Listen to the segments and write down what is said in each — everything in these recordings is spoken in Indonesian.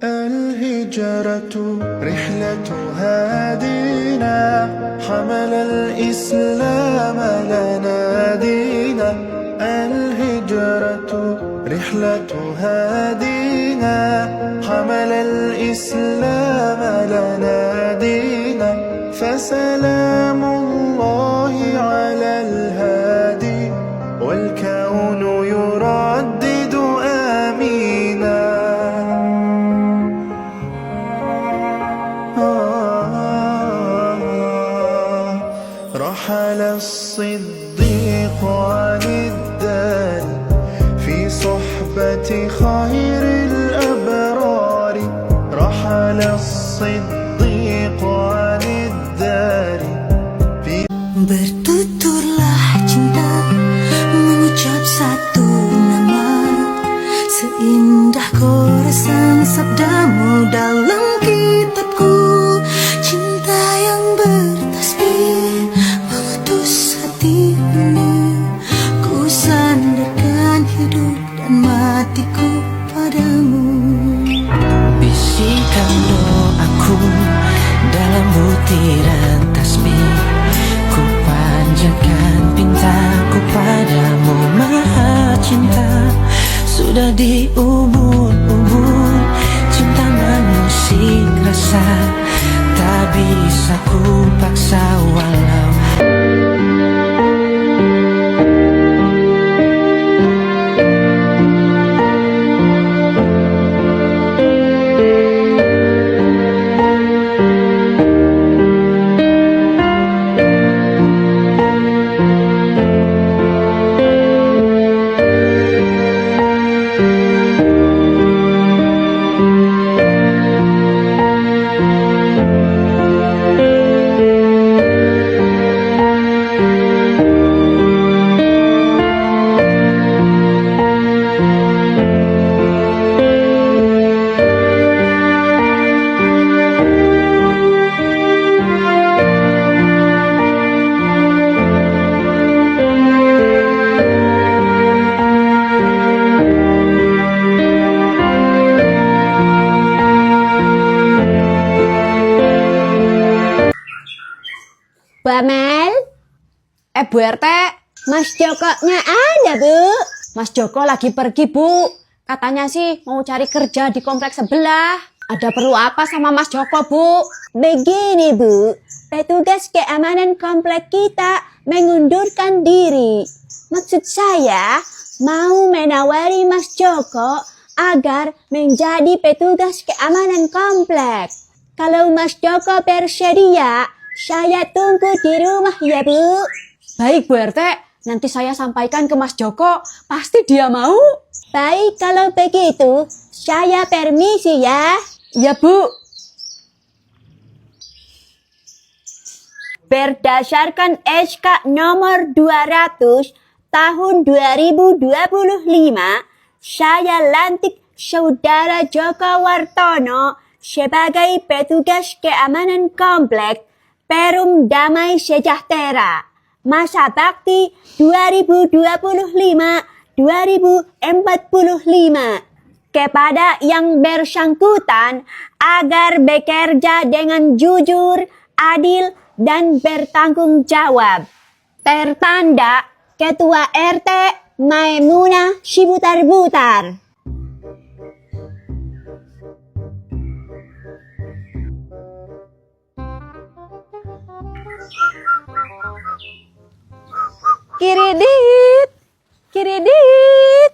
الهجرة رحلة هادينا حمل الإسلام لنا دينا الهجرة رحلة هادينا حمل الإسلام لنا دينا فسلام الله على الهادي والكون يردد آمينا رحل الصديق عن الدار في صحبة خير الأبرار رحل الصديق عن الدار Bertuturlah cinta mengucap satu nama seindah goresan sabdamu dalam kitabku. Cinta yang bertasbih mengutus hati ini, ku sandarkan hidup dan matiku padamu. Bisikan doaku dalam butiran tasbih, ku panjatkan pintaku padamu maha cinta. Sudah diubur-ubur cinta mengusik rasa, tak bisa ku paksa walau Bu Amel, Bu RT, Mas Joko-nya ada Bu. Mas Joko lagi pergi Bu, katanya sih mau cari kerja di kompleks sebelah. Ada perlu apa sama Mas Joko Bu? Begini Bu, petugas keamanan komplek kita mengundurkan diri. Maksud saya mau menawari Mas Joko agar menjadi petugas keamanan komplek. Kalau Mas Joko bersedia, saya tunggu di rumah ya Bu. Baik Bu RT, nanti saya sampaikan ke Mas Joko, pasti dia mau. Baik kalau begitu, saya permisi ya. Ya Bu. Berdasarkan SK nomor 200 tahun 2025, saya lantik Saudara Joko Wartono sebagai petugas keamanan komplek Perum Damai Sejahtera, masa bakti 2025-2045, kepada yang bersangkutan agar bekerja dengan jujur, adil, dan bertanggung jawab. Tertanda Ketua RT Maimunah Sibutar-Butar. Kiridit, Kiridit,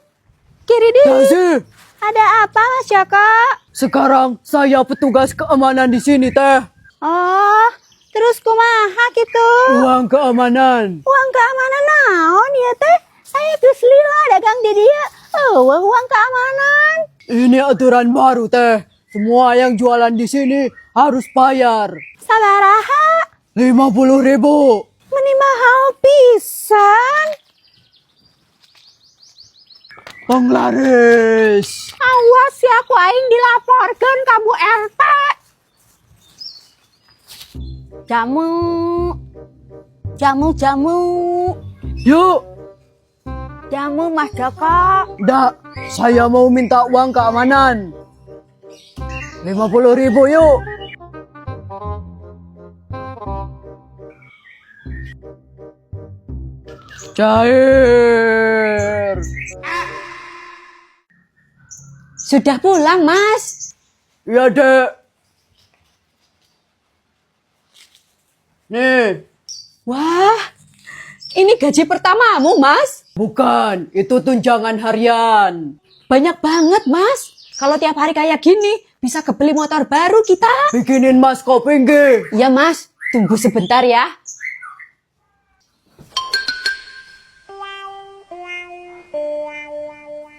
Kiridit. Kasih. Ada apa Mas Joko? Sekarang saya petugas keamanan di sini teh. Oh, terus kumaha gitu? Uang keamanan. Uang keamanan naon ya teh? Saya geus lila dagang di dia. Oh, uang keamanan. Ini aturan baru teh. Semua yang jualan di sini harus bayar. Sabaraha? 50.000. Meni mahal pisan. Penglaris. Awas ya aku aing dilaporkeun ka Bu RT. Jamu. Yuk. Jamu Mas Joko. Nggak, saya mau minta uang keamanan. 50.000 yuk. Cair. Sudah pulang, Mas. Iya, Dek. Nih. Wah, ini gaji pertamamu, Mas. Bukan, itu tunjangan harian. Banyak banget, Mas. Kalau tiap hari kayak gini, bisa kebeli motor baru kita. Bikinin Mas kopi nggih. Iya, Mas. Tunggu sebentar ya.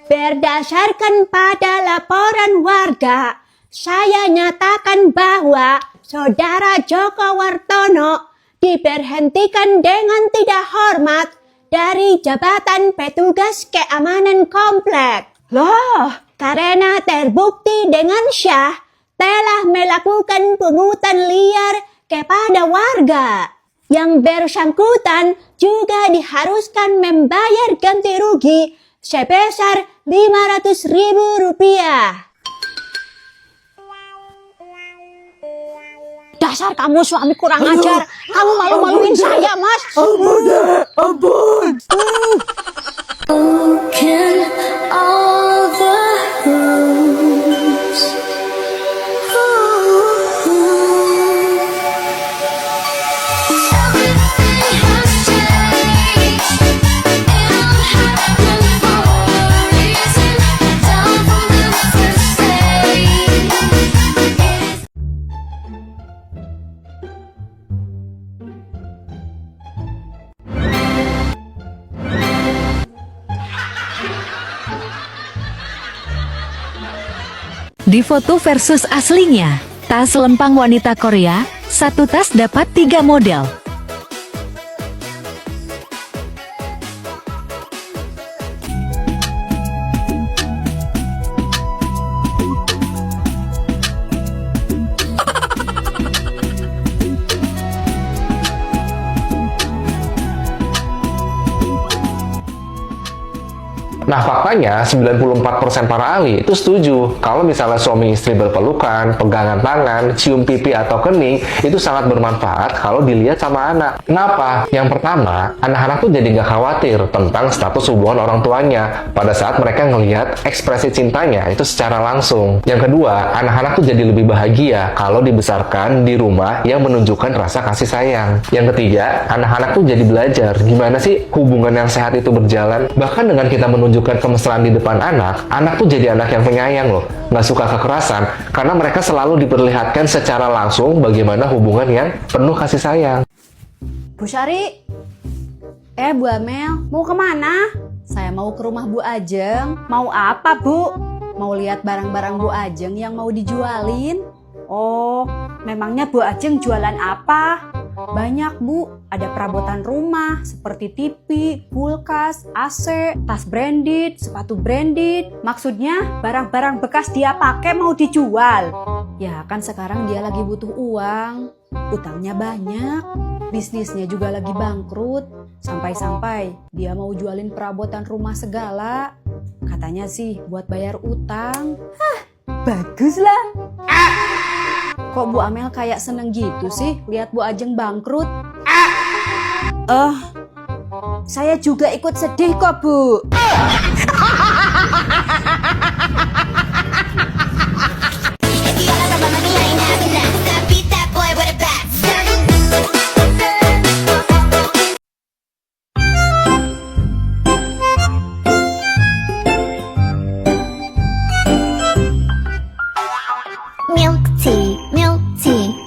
Berdasarkan pada laporan warga, saya nyatakan bahwa Saudara Joko Wartono diberhentikan dengan tidak hormat dari jabatan petugas keamanan komplek. Loh, karena terbukti dengan syah telah melakukan pungutan liar kepada warga. Yang bersangkutan juga diharuskan membayar ganti rugi sebesar Rp500.000. Dasar kamu suami kurang ajar. Kamu malu-maluin saya, Mas. Ampun, Dek. Ampun. Broken all the rules. Everything has changed, and happened for a reason. Down from the first day. Di foto versus aslinya, tas lempang wanita Korea, satu tas dapat 3 model. Nah, faktanya 94% para ahli itu setuju kalau misalnya suami istri berpelukan, pegangan tangan, cium pipi atau kening itu sangat bermanfaat kalau dilihat sama anak. Kenapa? Yang pertama, anak-anak tuh jadi nggak khawatir tentang status hubungan orang tuanya pada saat mereka ngelihat ekspresi cintanya itu secara langsung. Yang kedua, anak-anak tuh jadi lebih bahagia kalau dibesarkan di rumah yang menunjukkan rasa kasih sayang. Yang ketiga, anak-anak tuh jadi belajar gimana sih hubungan yang sehat itu berjalan. Bahkan dengan kita menunjukkan kemesraan di depan anak tuh jadi anak yang penyayang loh, nggak suka kekerasan, karena mereka selalu diperlihatkan secara langsung bagaimana hubungan yang penuh kasih sayang. Bu Syari. Bu Amel, mau kemana? Saya mau ke rumah Bu Ajeng. Mau apa, Bu? Mau lihat barang-barang Bu Ajeng yang mau dijualin. Oh, memangnya Bu Ajeng jualan apa? Banyak, Bu. Ada perabotan rumah seperti TV, kulkas, AC, tas branded, sepatu branded. Maksudnya barang-barang bekas dia pakai mau dijual. Ya kan sekarang dia lagi butuh uang. Utangnya banyak. Bisnisnya juga lagi bangkrut. Sampai-sampai dia mau jualin perabotan rumah segala. Katanya sih buat bayar utang. Hah, bagus lah. Kok Bu Amel kayak seneng gitu sih lihat Bu Ajeng bangkrut? Saya juga ikut sedih kok, Bu. Milk tea,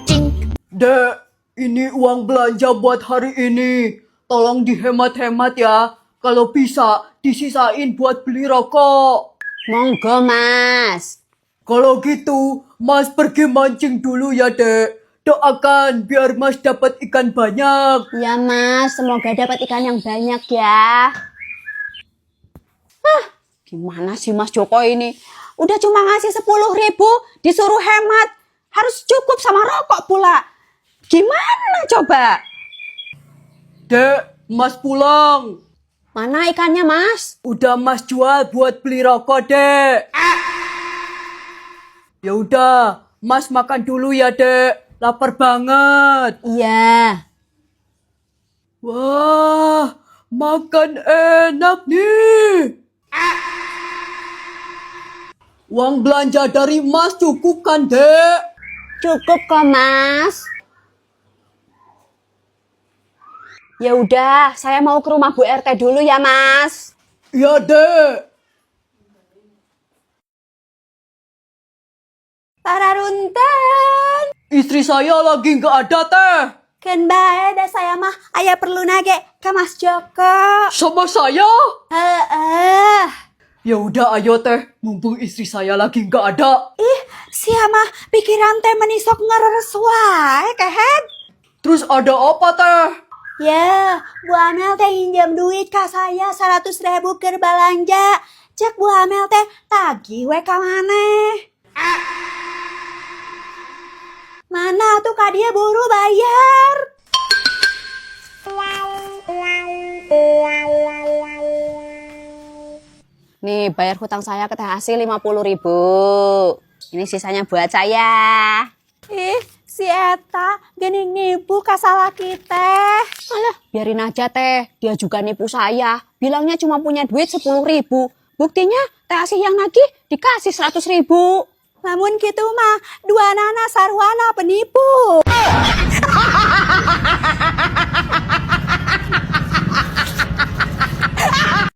drink. Dek, ini uang belanja buat hari ini. Tolong dihemat-hemat ya. Kalau bisa, disisain buat beli rokok. Monggo, Mas. Kalau gitu, Mas pergi mancing dulu ya, Dek. Doakan biar Mas dapat ikan banyak. Ya, Mas. Semoga dapat ikan yang banyak ya. Hah, gimana sih Mas Joko ini? Udah cuma ngasih 10.000, disuruh hemat. Harus cukup sama rokok pula. Gimana coba? Dek, Mas pulang. Mana ikannya, Mas? Udah Mas jual buat beli rokok, Dek. Ya udah, Mas makan dulu ya, Dek. Lapar banget. Iya. Wah, makan enak nih. Uang belanja dari Mas cukup kan, Dek? Cukup kok, Mas. Ya udah, saya mau ke rumah Bu RT dulu ya, Mas. Iya, Dek. Tararuntan. Istri saya lagi nggak ada, Teh. Ken bae dah saya mah aya perlu nage ke Mas Joko. Sama saya? Heeh. Ya udah, ayo, Teh. Mumpung istri saya lagi nggak ada. Ih, sia mah pikiran teh menisok ngeres wae kehet. Terus ada apa, Teh? Ya, Bu Amel teh pinjam duit ka saya 100.000 keur balanja. Cek Bu Amel teh tagih we ka maneh. Mana tuh ka dia buru bayar. Nih, bayar hutang saya ke Teh Asih 50.000. Ini sisanya buat saya. Ih, si Eta gini nipu kasalah kita. Alah, biarin aja Teh. Dia juga nipu saya. Bilangnya cuma punya duit 10.000. Buktinya Teh Asih yang nagih dikasih 100.000. Namun gitu mah, dua nana sarwana penipu.